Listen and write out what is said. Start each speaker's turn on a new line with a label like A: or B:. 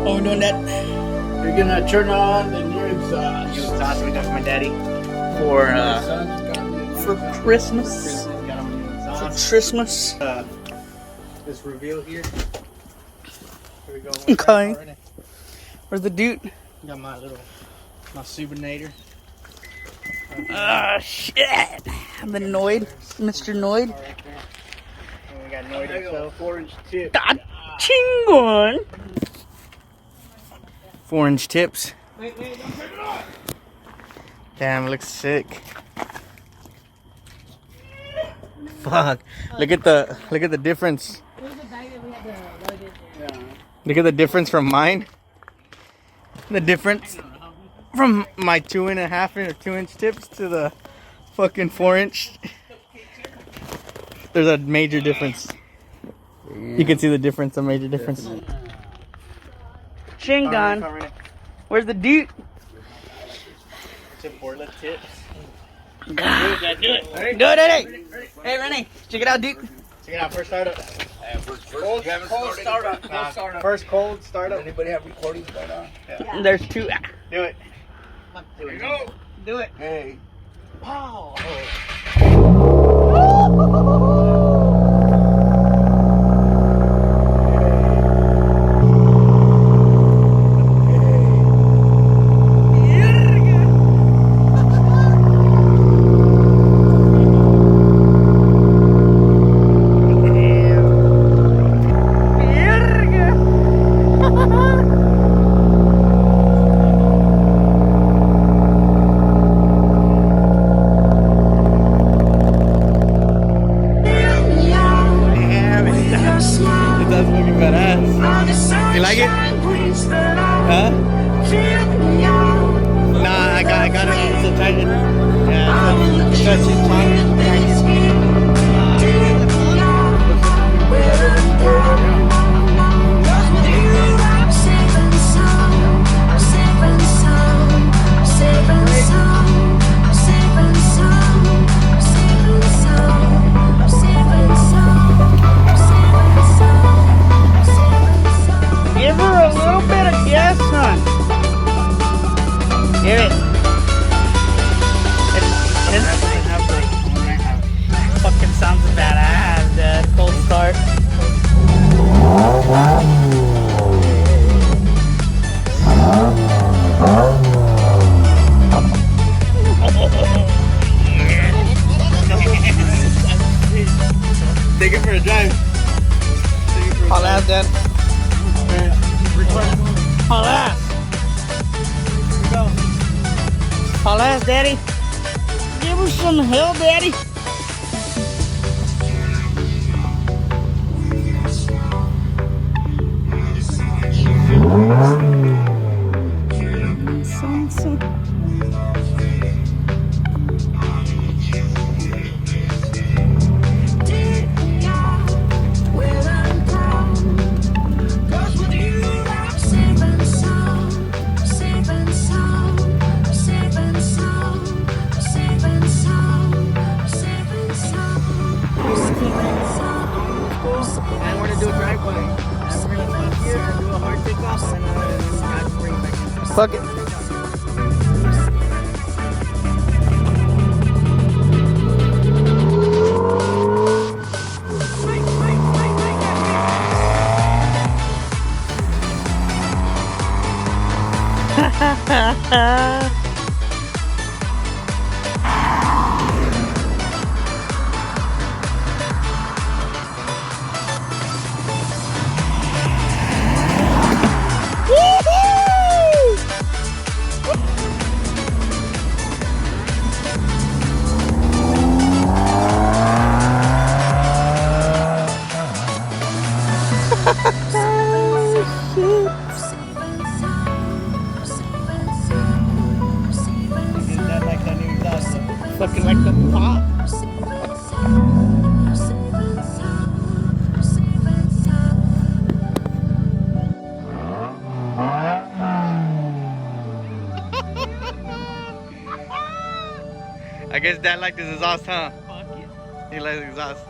A: Oh, we're doing that.
B: You're gonna turn on the new exhaust.
A: New exhaust we got from my daddy for Christmas.
B: Got him a new exhaust.
A: For Christmas.
B: This reveal here. Here we go.
A: Okay. Where's the dude?
B: Got my Subinator.
A: Ah, shit. The Noid. Mr. Noid.
B: Right there. And we got Noid itself. 4-inch tip.
A: God, chingon. 4-inch tips.
B: Wait, don't turn it on.
A: Damn, it looks sick. Fuck. Look at the difference.
B: Yeah.
A: Look at the difference from mine. The difference from my 2.5 or 2-inch tips to the fucking 4-inch. There's a major difference. You can see the difference, a major difference. Chingon. Where's the dude?
B: Tip boardlet tips.
A: God.
B: Do it. Ready?
A: Do it. Hey, Renee, check it out, dude.
B: Check it out. First startup.
C: Cold startup.
B: First cold startup.
C: Anybody have recordings going on?
B: Yeah.
A: There's two.
B: Do it.
C: Here we go.
A: Do it.
C: Hey.
B: Pow.
A: You like it? Huh? Nah, I got it. It's a Titan. Yeah, it's a Titan. Give her a little bit of gas, son. Give it. It fucking sounds badass, dude. Cold start.
B: Take it for a drive.
A: Haul ass, Dad. Haul ass. Haul ass, Daddy. Give her some hell, Daddy.
B: And we're gonna do a driveway. And we're gonna stop here and do a hard takeoff and guys bring it back in.
A: Fuck it. Fucking like the pop. I guess Dad liked his exhaust, huh?
B: Fuck it.
A: He likes exhaust.